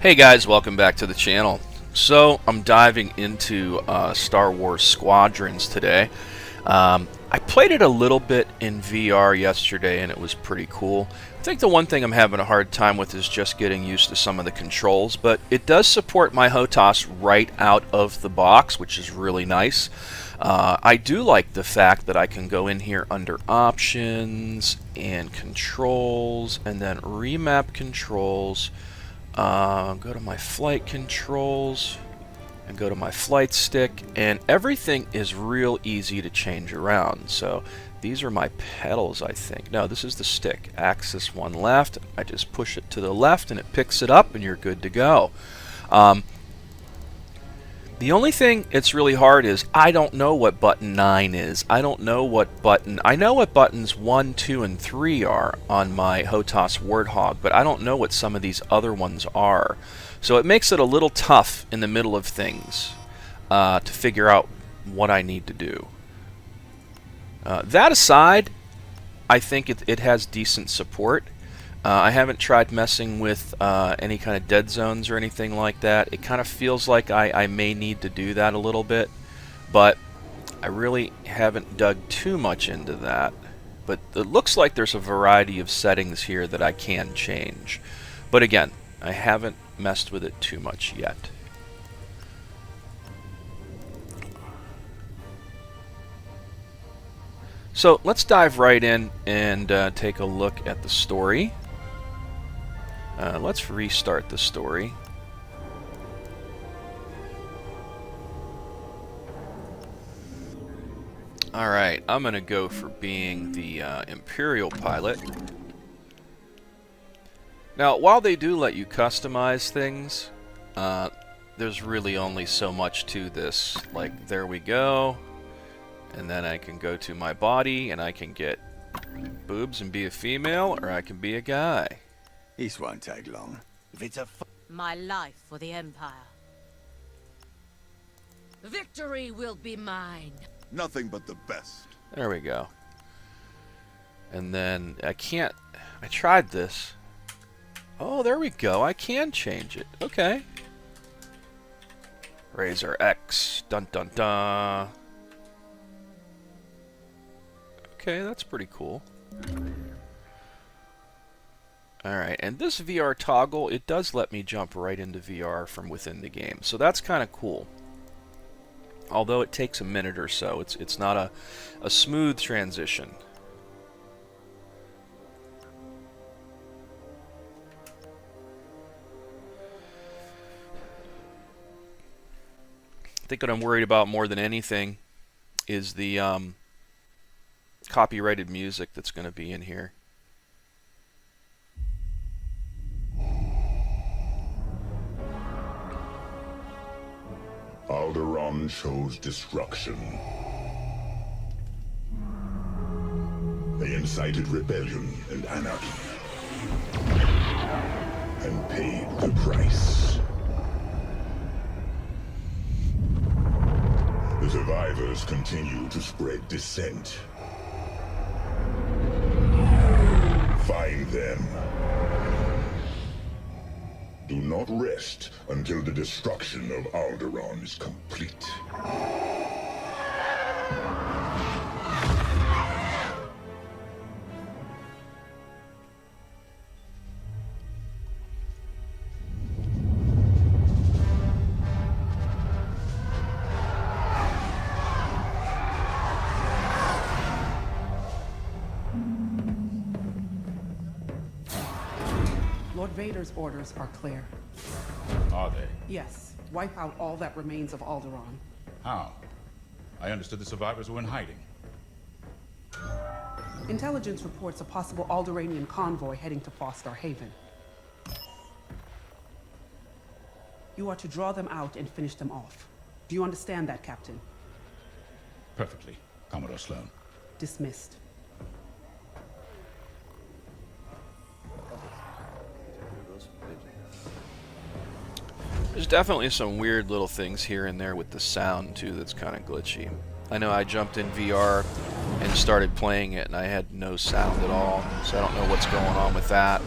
Hey guys, welcome back to the channel. So I'm diving into Star Wars Squadrons today. I played it a little bit in VR yesterday and it was pretty cool. I think the one thing I'm having a hard time with is just getting used to some of the controls, but it does support my HOTAS right out of the box, which is really nice. I do like the fact that I can go in here under Options and Controls and then Remap Controls. Go to my flight controls and go to my flight stick, and everything is real easy to change around. So these are my pedals, I think. No, this is the stick. Axis 1 left. I just push it to the left and it picks it up and you're good to go. The only thing it's really hard is I don't know what button 9 is. I don't know what button... I know what buttons 1, 2, and 3 are on my HOTAS Warthog, but I don't know what some of these other ones are. So it makes it a little tough in the middle of things to figure out what I need to do. That aside, I think it has decent support. I haven't tried messing with any kind of dead zones or anything like that. It kind of feels like I may need to do that a little bit, but I really haven't dug too much into that. But it looks like there's a variety of settings here that I can change. But again, I haven't messed with it too much yet. So let's dive right in and take a look at the story. Let's restart the story. Alright, I'm going to go for being the Imperial pilot. Now, while they do let you customize things, there's really only so much to this. Like, there we go. And then I can go to my body and I can get boobs and be a female, or I can be a guy. This won't take long. If it's a My life for the Empire. Victory will be mine. Nothing but the best. There we go. And then I can't... I tried this. Oh, there we go. I can change it. Okay. Razor X. Dun dun dun. Okay, that's pretty cool. Alright, and this VR toggle, it does let me jump right into VR from within the game. So that's kind of cool. Although it takes a minute or so. It's not a smooth transition. I think what I'm worried about more than anything is the copyrighted music that's going to be in here. Alderaan chose destruction. They incited rebellion and anarchy, and paid the price. The survivors continue to spread dissent. Find them. Do not rest until the destruction of Alderaan is complete. Lord Vader's orders are clear. Are they? Yes, wipe out all that remains of Alderaan. How? I understood the survivors were in hiding. Intelligence reports a possible Alderaanian convoy heading to Foster Haven. You are to draw them out and finish them off. Do you understand that, Captain? Perfectly, Commodore Sloan. Dismissed. There's definitely some weird little things here and there with the sound too that's kind of glitchy. I know I jumped in VR and started playing it and I had no sound at all, so I don't know what's going on with that.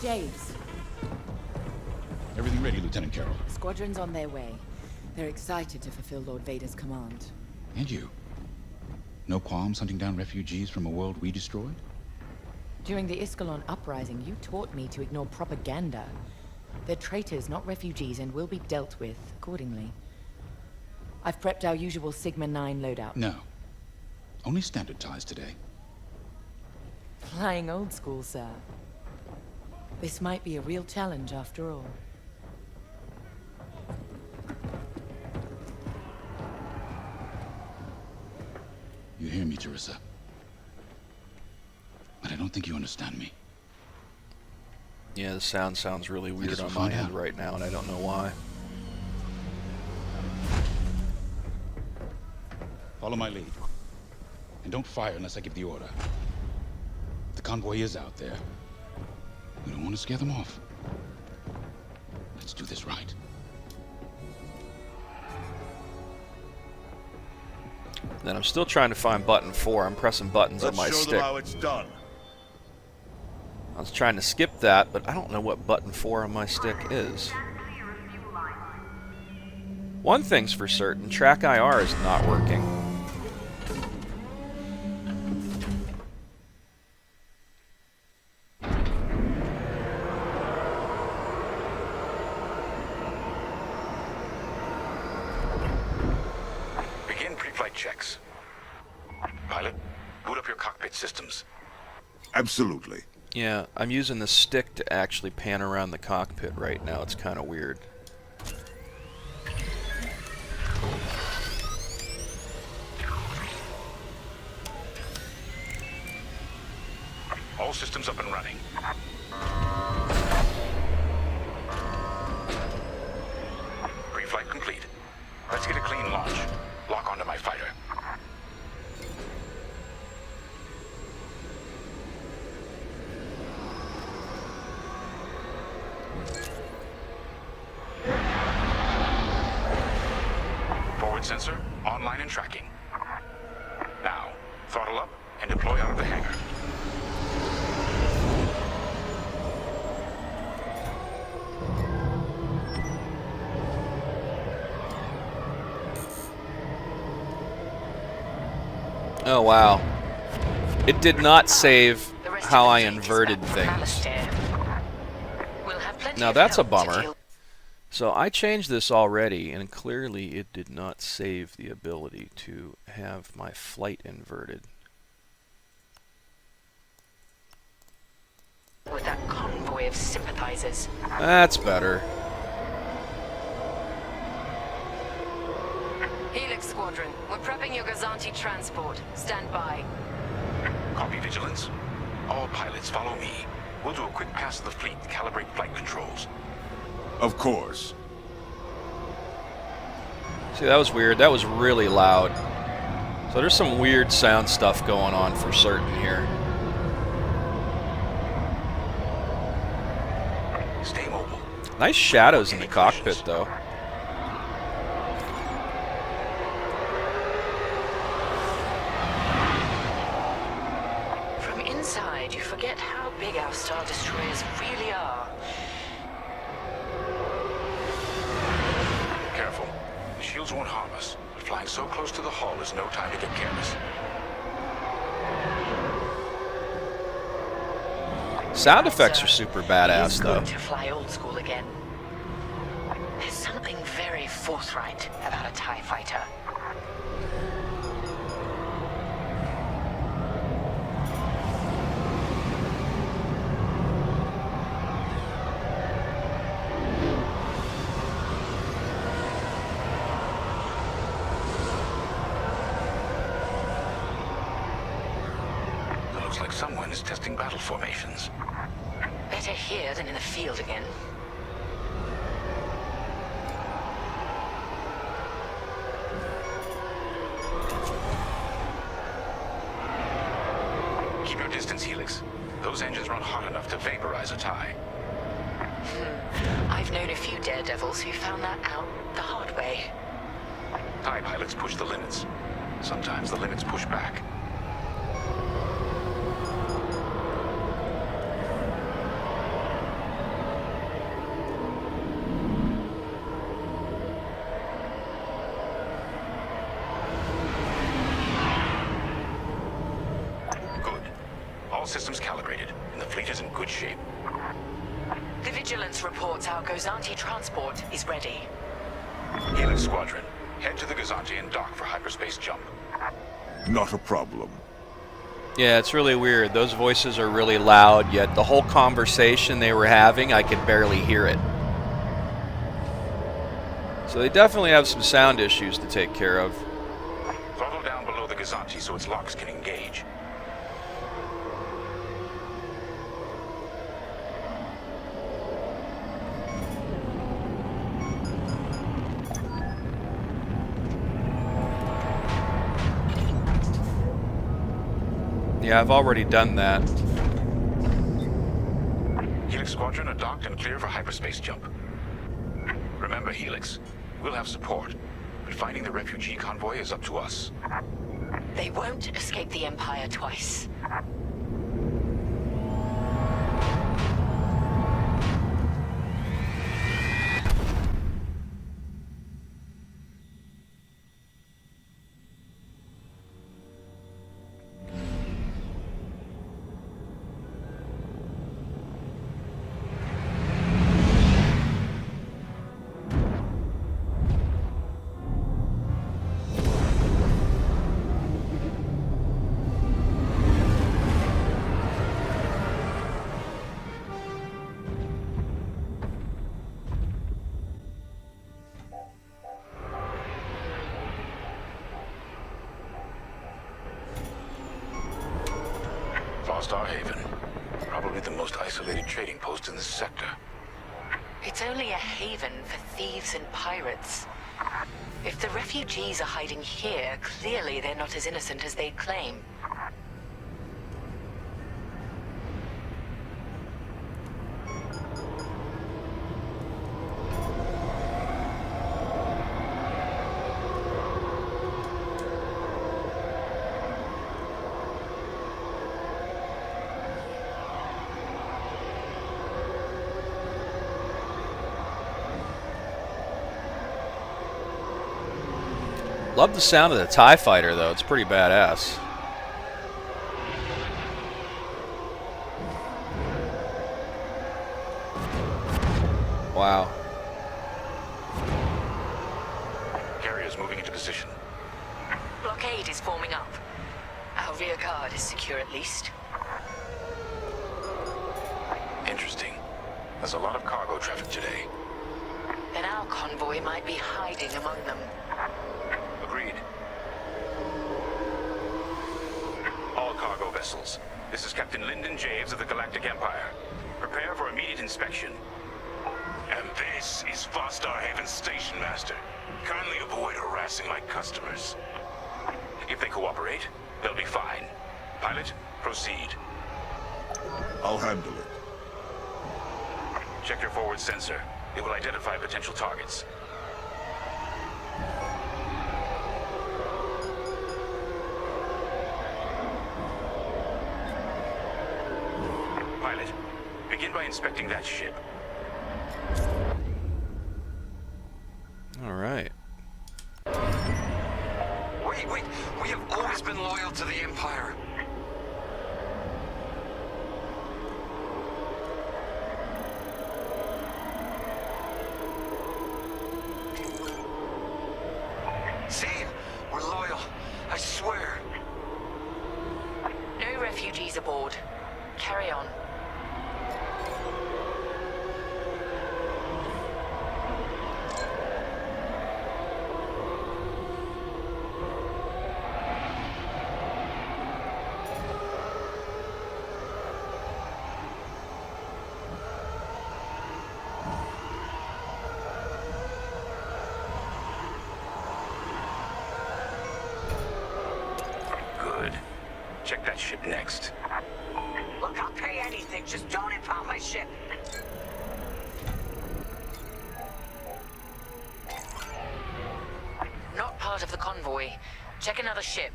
James, Everything ready, Lieutenant Carroll. the squadron's on their way. They're excited to fulfill Lord Vader's command. And you? No qualms hunting down refugees from a world we destroyed? During the Iskalon uprising, you taught me to ignore propaganda. They're traitors, not refugees, and will be dealt with accordingly. I've prepped our usual Sigma 9 loadout. No. Only standard ties today. Flying old school, sir. This might be a real challenge after all. You hear me, Teresa? But I don't think you understand me. Yeah, the sound sounds really weird we'll on my find end out. right now, and I don't know why. Follow my lead. And don't fire unless I give the order. The convoy is out there. We don't want to scare them off. Let's do this right. Then I'm still trying to find button 4. I'm pressing buttons on Let's my show stick. them how it's done. I was trying to skip that, but I don't know what button 4 on my stick is. One thing's for certain, track IR is not working. Begin pre-flight checks. Pilot, boot up your cockpit systems. Absolutely. Yeah, I'm using the stick to actually pan around the cockpit right now. It's kind of weird. All systems up and running. Pre-flight complete. Let's get a clean launch. Lock onto my fighter. Forward sensor, online and tracking. Now, throttle up and deploy out of the hangar. Oh wow. It did not save how I inverted things. Now that's a bummer. So I changed this already, and clearly it did not save the ability to have my flight inverted. With that convoy of sympathizers. That's better. Helix Squadron, we're prepping your Gazanti transport. Stand by. Copy, Vigilance. All pilots follow me. We'll do a quick pass of the fleet to calibrate flight controls. Of course. See, that was weird. That was really loud. So there's some weird sound stuff going on for certain here. Stay mobile. Nice shadows in the cockpit, though. From inside, you forget how big our Star Destroyers really are. Careful. The shields won't harm us, but flying so close to the hull is no time to get careless. Sound effects are super badass, though. It's good to fly old school again. There's something very forthright about a TIE fighter. It looks like someone is testing battle formations. Better here than in the field again. Keep your distance, Helix. Those engines run hot enough to vaporize a TIE. I've known a few daredevils who found that out the hard way. TIE pilots push the limits. Sometimes the limits push back. All systems calibrated, and the fleet is in good shape. The Vigilance reports our Gozanti transport is ready. Helix Squadron, head to the Gozanti and dock for hyperspace jump. Not a problem. Yeah, it's really weird. Those voices are really loud, yet the whole conversation they were having, I could barely hear it. So they definitely have some sound issues to take care of. Throttle down below the Gozanti so its locks can engage. Yeah, I've already done that. Helix Squadron are docked and clear for hyperspace jump. Remember, Helix, we'll have support, but finding the refugee convoy is up to us. They won't escape the Empire twice. Star Haven, probably the most isolated trading post in this sector. It's only a haven for thieves and pirates. If the refugees are hiding here, clearly they're not as innocent as they claim. Love the sound of the TIE fighter, though. It's pretty badass. Wow. Carrier's moving into position. Blockade is forming up. Our rear guard is secure at least. Interesting. There's a lot of cargo traffic today. Then our convoy might be hiding among them. Agreed. All cargo vessels. This is Captain Lyndon Javes of the Galactic Empire. Prepare for immediate inspection. And this is Star Haven Station Master. Kindly avoid harassing my customers. If they cooperate, they'll be fine. Pilot, proceed. I'll handle it. Check your forward sensor. It will identify potential targets. Pilot, begin by inspecting that ship. All right. Wait. We have always been loyal to the Empire. See? We're loyal. I swear. No refugees aboard. Carry on. Good. Check that ship next. Look, I'll pay anything. Just don't impound my ship. Not part of the convoy. Check another ship.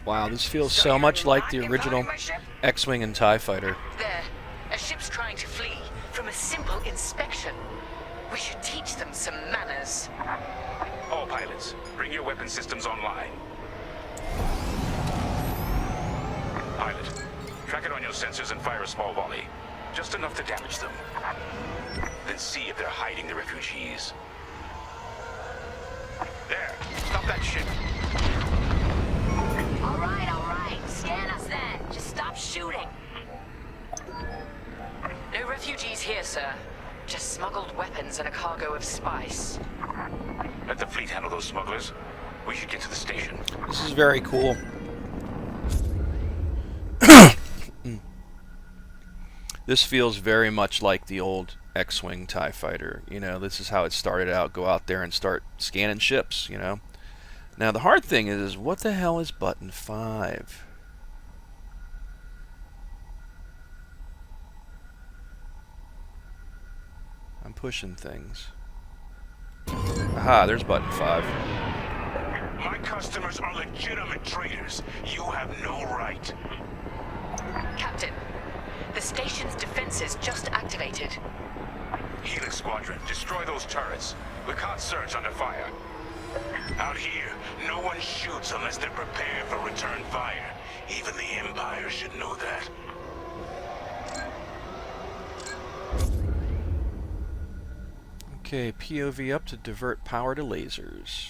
Wow, this feels so much like the original X-Wing and TIE fighter. There. A ship's trying to flee from a simple inspection. We should teach them some manners. All pilots, bring your weapon systems online. Pilot, Track it on your sensors and fire a small volley. Just enough to damage them. Then see if they're hiding the refugees. There, stop that ship. All right. Scan us then. Just stop shooting. No refugees here, sir. Just smuggled weapons and a cargo of spice. Let the fleet handle those smugglers. We should get to the station. This is very cool. This feels very much like the old X-Wing TIE Fighter. You know, this is how it started out. Go out there and start scanning ships, you know. Now, the hard thing is what the hell is button 5? I'm pushing things. Aha, there's button 5. My customers are legitimate traders. You have no right. Captain, the station's defenses just activated. Helix Squadron, destroy those turrets. We can't search under fire. Out here, no one shoots unless they're prepared for return fire. Even the Empire should know that. Okay, POV up to divert power to lasers.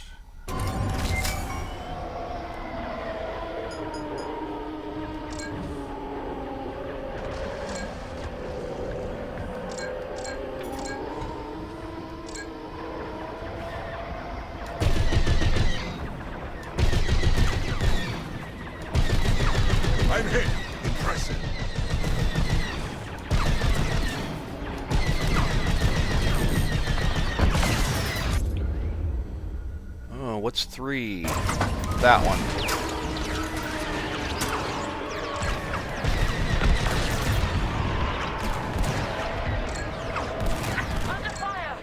I'm hit. Impressive. Oh, what's 3? That one. Under fire!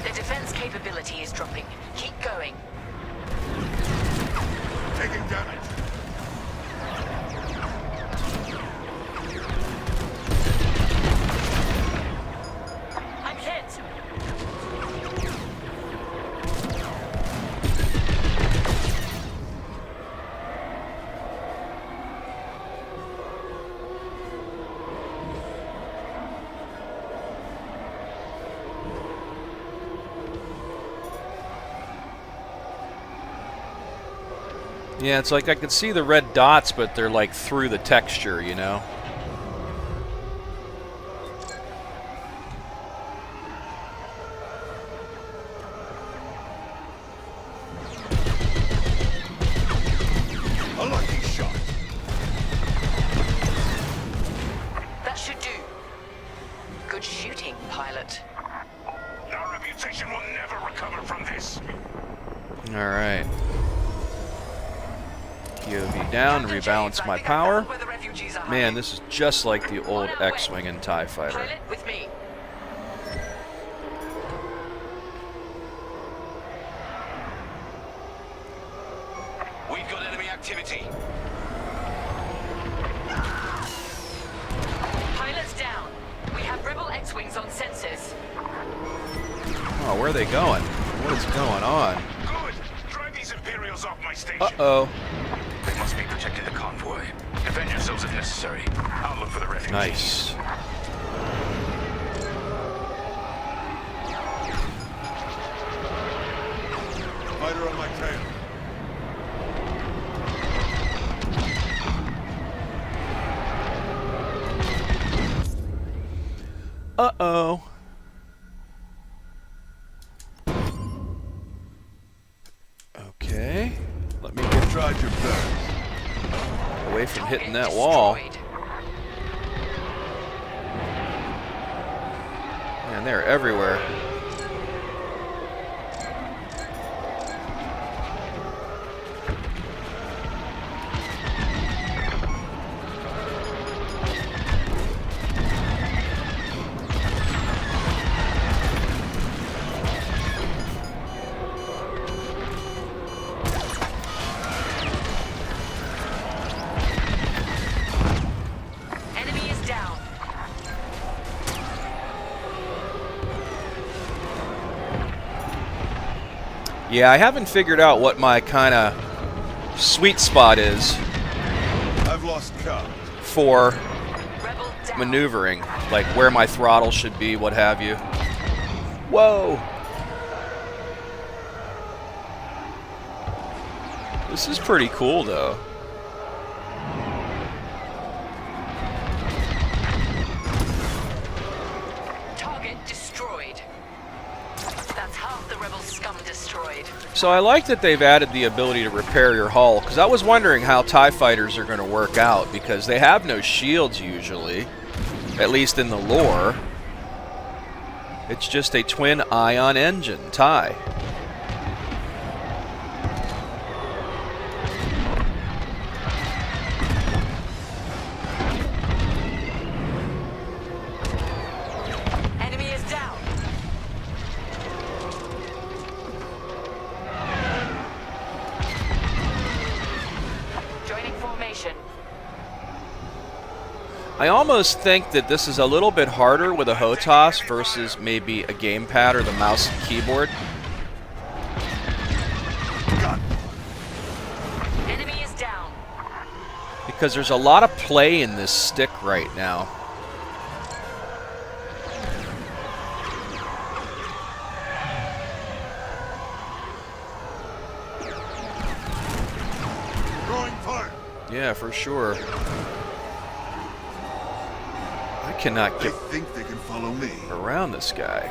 The defense capability is dropping. Keep going. Taking damage. I'm hit! Yeah, it's like I could see the red dots, but they're like through the texture, you know? A lucky shot. That should do. Good shooting, pilot. Our reputation will never recover from this. Alright. POV down, rebalance my power. Man, this is just like the old X-Wing and TIE Fighter. Pilot with me. We've got enemy activity. Pilot's down. We have rebel X-Wings on sensors. Oh, where are they going? What is going on? Good. Drive these Imperials off my station. Uh-oh. They must be protecting the convoy. Defend yourselves if necessary. I'll look for the refugees. Nice. Fighter on my tail. Uh-oh. Okay. Let me get Tried your best. away from hitting that Target wall. destroyed. Man, they're everywhere. Enemy is down. Yeah, I haven't figured out what my kind of sweet spot is I've lost count. for Rebel down. maneuvering, like where my throttle should be, what have you. Whoa! This is pretty cool, though. Target destroyed. That's half the rebel scum destroyed. So I like that they've added the ability to repair your hull, because I was wondering how TIE fighters are going to work out, because they have no shields usually, at least in the lore. It's just a twin ion engine TIE. Enemy is down. Joining formation. I almost think that this is a little bit harder with a HOTAS versus maybe a gamepad or the mouse and keyboard. Enemy is down. Because there's a lot of play in this stick right now. Throwing fire. Yeah, for sure. I cannot They get think they can follow me. around this guy.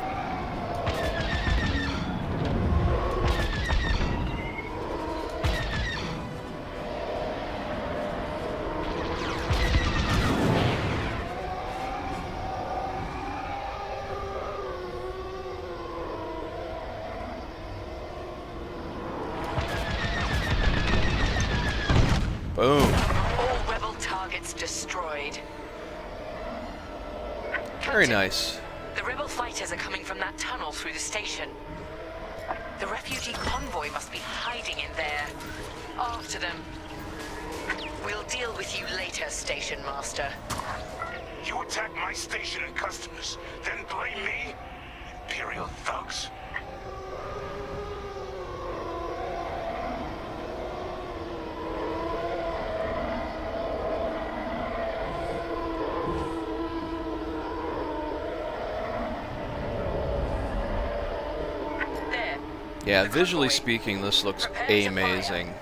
Boom. All rebel targets destroyed. Very Captain, nice. The rebel fighters are coming from that tunnel through the station. The refugee convoy must be hiding in there. After them. We'll deal with you later, Station Master. You attack my station and customers, then blame me? Imperial thugs. There. Yeah, The visually convoy. speaking, this looks Prepare to fire. amazing.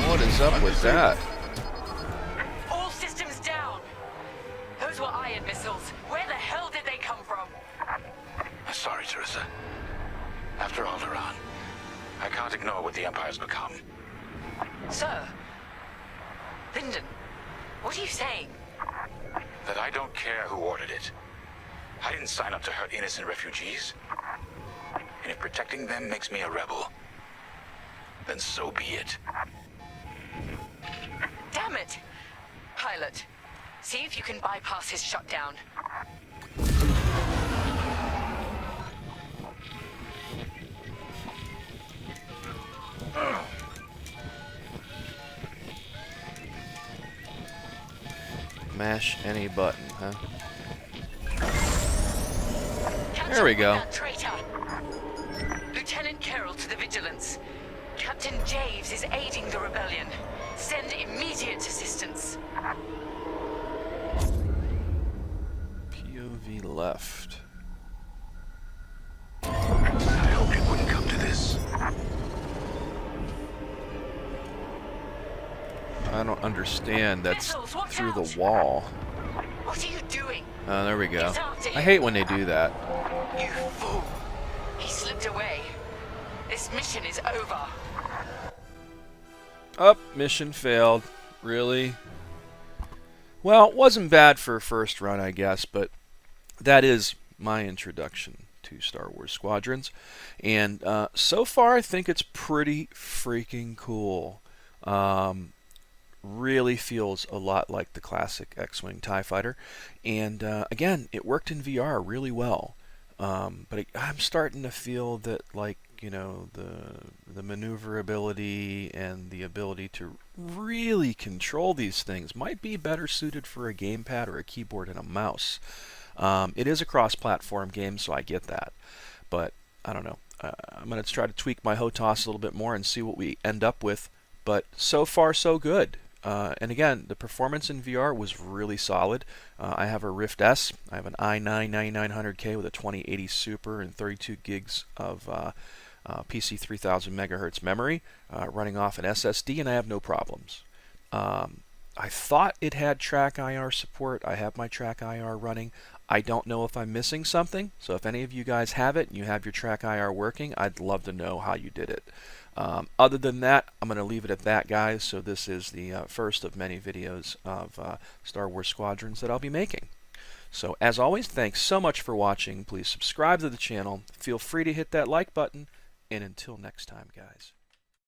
What is up with that? All systems down. Those were iron missiles. Where the hell did they come from? Sorry, Teresa. After Alderaan, I can't ignore what the Empire's become. Sir. Lyndon, what are you saying? That I don't care who ordered it. I didn't sign up to hurt innocent refugees. And if protecting them makes me a rebel, then so be it. Damn it! Pilot, see if you can bypass his shutdown. Mash any button, huh? Catch There we up with go. that traitor. Lieutenant Carroll to the Vigilance. Captain Javes is aiding the rebellion. Send immediate assistance. POV left. I hoped it wouldn't come to this. I don't understand. That's Missiles, watch through out. the wall. What are you doing? Oh, there we go. It's after I him. hate when they do that. You fool. He slipped away. This mission is over. Up, mission failed. Really? Well, it wasn't bad for a first run, I guess, but that is my introduction to Star Wars Squadrons. And so far, I think it's pretty freaking cool. Really feels a lot like the classic X-Wing TIE Fighter. And again, it worked in VR really well. But I'm starting to feel that, like, you know, the maneuverability and the ability to really control these things might be better suited for a gamepad or a keyboard and a mouse. It is a cross-platform game, so I get that. But I don't know. I'm going to try to tweak my HOTAS a little bit more and see what we end up with. But so far, so good. And again, the performance in VR was really solid. I have a Rift S. I have an i9 9900K with a 2080 Super and 32 gigs of PC 3000 megahertz memory running off an SSD, and I have no problems. I thought it had track IR support. I have my track IR running. I don't know if I'm missing something, so if any of you guys have it and you have your track IR working, I'd love to know how you did it. Other than that, I'm going to leave it at that, guys. So this is the first of many videos of Star Wars Squadrons that I'll be making. So as always, thanks so much for watching. Please subscribe to the channel. Feel free to hit that like button. And until next time, guys.